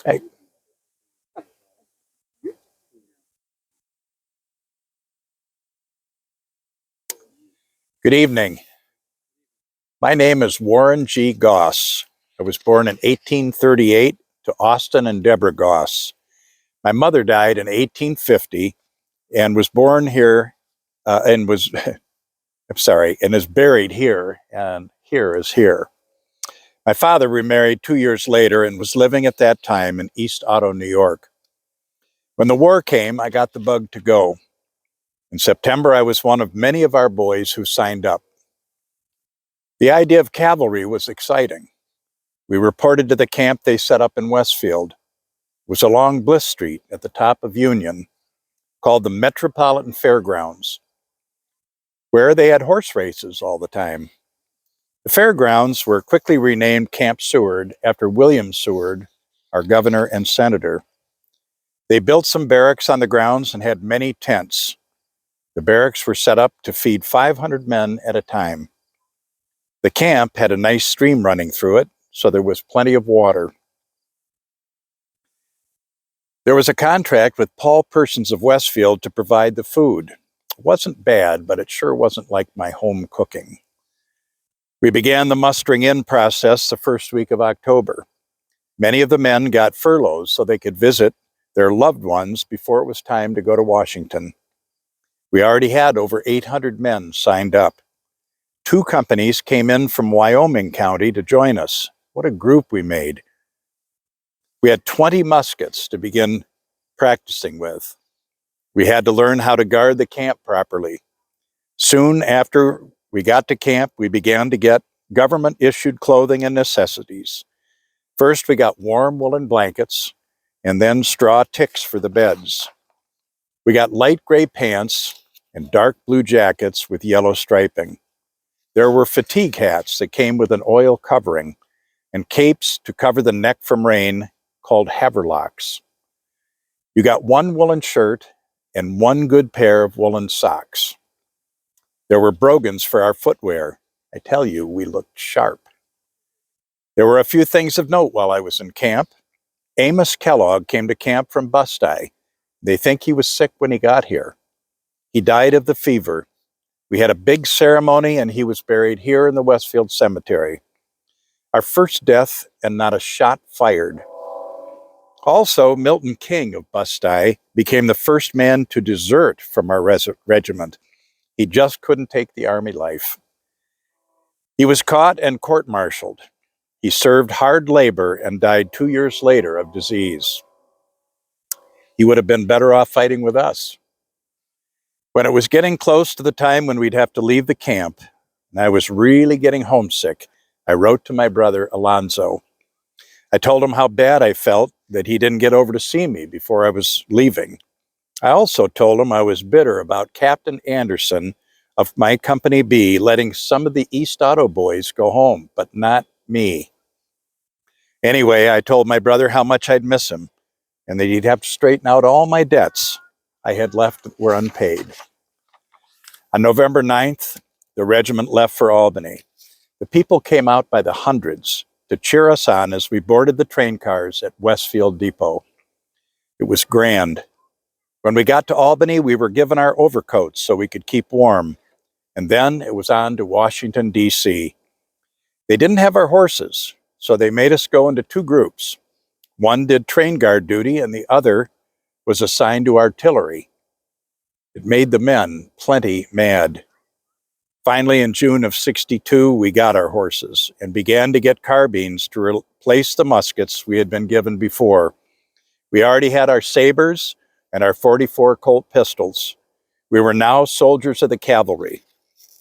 Hey, good evening. My name is Warren G. Goss. I was born in 1838 to Austin and Deborah Goss. My mother died in 1850 and was born here and was, I'm sorry, and is buried here, and here is here. My father remarried 2 years later and was living at that time in East Otto, New York. When the war came, I got the bug to go. In September, I was one of many of our boys who signed up. The idea of cavalry was exciting. We reported to the camp they set up in Westfield. It was along Bliss Street at the top of Union, called the Metropolitan Fairgrounds, where they had horse races all the time. The fairgrounds were quickly renamed Camp Seward after William Seward, our governor and senator. They built some barracks on the grounds and had many tents. The barracks were set up to feed 500 men at a time. The camp had a nice stream running through it, so there was plenty of water. There was a contract with Paul Persons of Westfield to provide the food. It wasn't bad, but it sure wasn't like my home cooking. We began the mustering in process the first week of October. Many of the men got furloughs so they could visit their loved ones before it was time to go to Washington. We already had over 800 men signed up. 2 companies came in from Wyoming County to join us. What a group we made. We had 20 muskets to begin practicing with. We had to learn how to guard the camp properly. Soon after we got to camp, we began to get government-issued clothing and necessities. First, we got warm woolen blankets, and then straw ticks for the beds. We got light gray pants and dark blue jackets with yellow striping. There were fatigue hats that came with an oil covering, and capes to cover the neck from rain called haverlocks. You got 1 woolen shirt and 1 good pair of woolen socks. There were brogans for our footwear. I tell you, we looked sharp. There were a few things of note while I was in camp. Amos Kellogg came to camp from Busti. They think he was sick when he got here. He died of the fever. We had a big ceremony and he was buried here in the Westfield Cemetery. Our first death and not a shot fired. Also, Milton King of Busti became the first man to desert from our regiment. He just couldn't take the army life. He was caught and court-martialed. He served hard labor and died 2 years later of disease. He would have been better off fighting with us. When it was getting close to the time when we'd have to leave the camp, and I was really getting homesick, I wrote to my brother, Alonzo. I told him how bad I felt that he didn't get over to see me before I was leaving. I also told him I was bitter about Captain Anderson of my Company B letting some of the East Otto boys go home, but not me. Anyway, I told my brother how much I'd miss him and that he'd have to straighten out all my debts I had left that were unpaid. On November 9th, the regiment left for Albany. The people came out by the hundreds to cheer us on as we boarded the train cars at Westfield Depot. It was grand. When we got to Albany, we were given our overcoats so we could keep warm. And then it was on to Washington, D.C. They didn't have our horses, so they made us go into 2 groups. One did train guard duty and the other was assigned to artillery. It made the men plenty mad. Finally, in June of '62, we got our horses and began to get carbines to replace the muskets we had been given before. We already had our sabers and our .44 Colt pistols. We were now soldiers of the cavalry,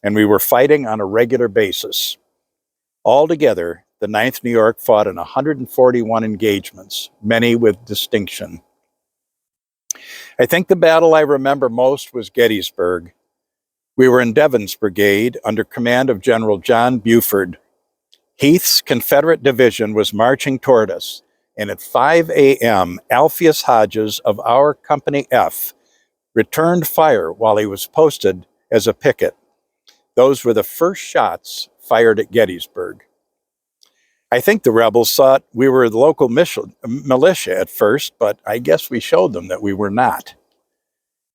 and we were fighting on a regular basis. Altogether, the 9th New York fought in 141 engagements, many with distinction. I think the battle I remember most was Gettysburg. We were in Devon's brigade under command of General John Buford. Heath's Confederate division was marching toward us, and at 5 a.m., Alpheus Hodges of our Company F returned fire while he was posted as a picket. Those were the first shots fired at Gettysburg. I think the rebels thought we were the local militia at first, but I guess we showed them that we were not.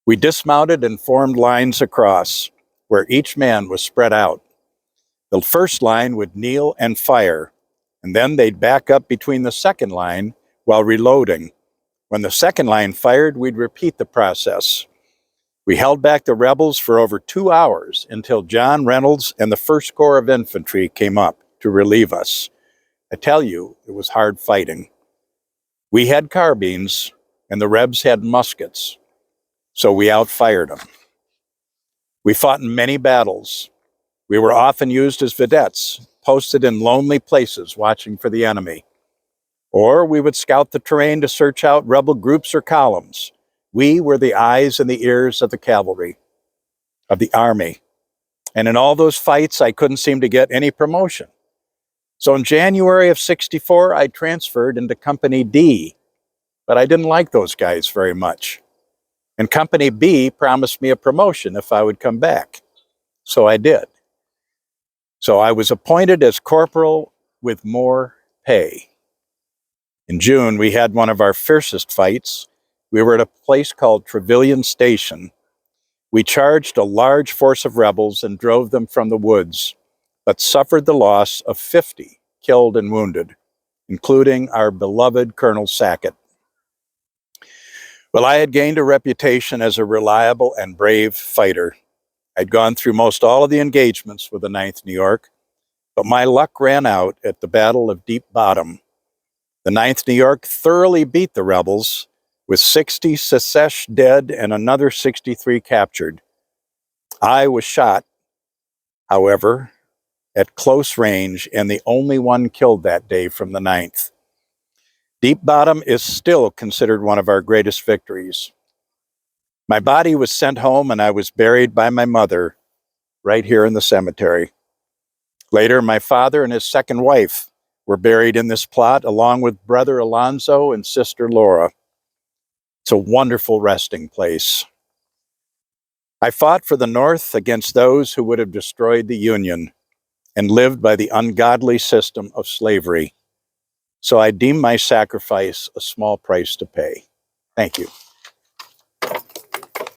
We dismounted and formed lines across, where each man was spread out. The first line would kneel and fire, and then they'd back up between the second line while reloading. When the second line fired, we'd repeat the process. We held back the rebels for over 2 hours until John Reynolds and the 1st Corps of Infantry came up to relieve us. I tell you, it was hard fighting. We had carbines, and the Rebs had muskets, so we outfired them. We fought in many battles. We were often used as vedettes, posted in lonely places watching for the enemy. Or we would scout the terrain to search out rebel groups or columns. We were the eyes and the ears of the cavalry, of the army. And in all those fights, I couldn't seem to get any promotion. So in January of '64, I transferred into Company D, but I didn't like those guys very much. And Company B promised me a promotion if I would come back. So I did. So I was appointed as corporal with more pay. In June, we had one of our fiercest fights. We were at a place called Trevilian Station. We charged a large force of rebels and drove them from the woods, but suffered the loss of 50 killed and wounded, including our beloved Colonel Sackett. Well, I had gained a reputation as a reliable and brave fighter. I'd gone through most all of the engagements with the 9th New York, but my luck ran out at the Battle of Deep Bottom. The 9th New York thoroughly beat the rebels, with 60 Secesh dead and another 63 captured. I was shot, however, at close range, and the only one killed that day from the 9th. Deep Bottom is still considered one of our greatest victories. My body was sent home, and I was buried by my mother right here in the cemetery. Later, my father and his second wife were buried in this plot, along with brother Alonzo and sister Laura. It's a wonderful resting place. I fought for the North against those who would have destroyed the Union and lived by the ungodly system of slavery. So I deem my sacrifice a small price to pay. Thank you.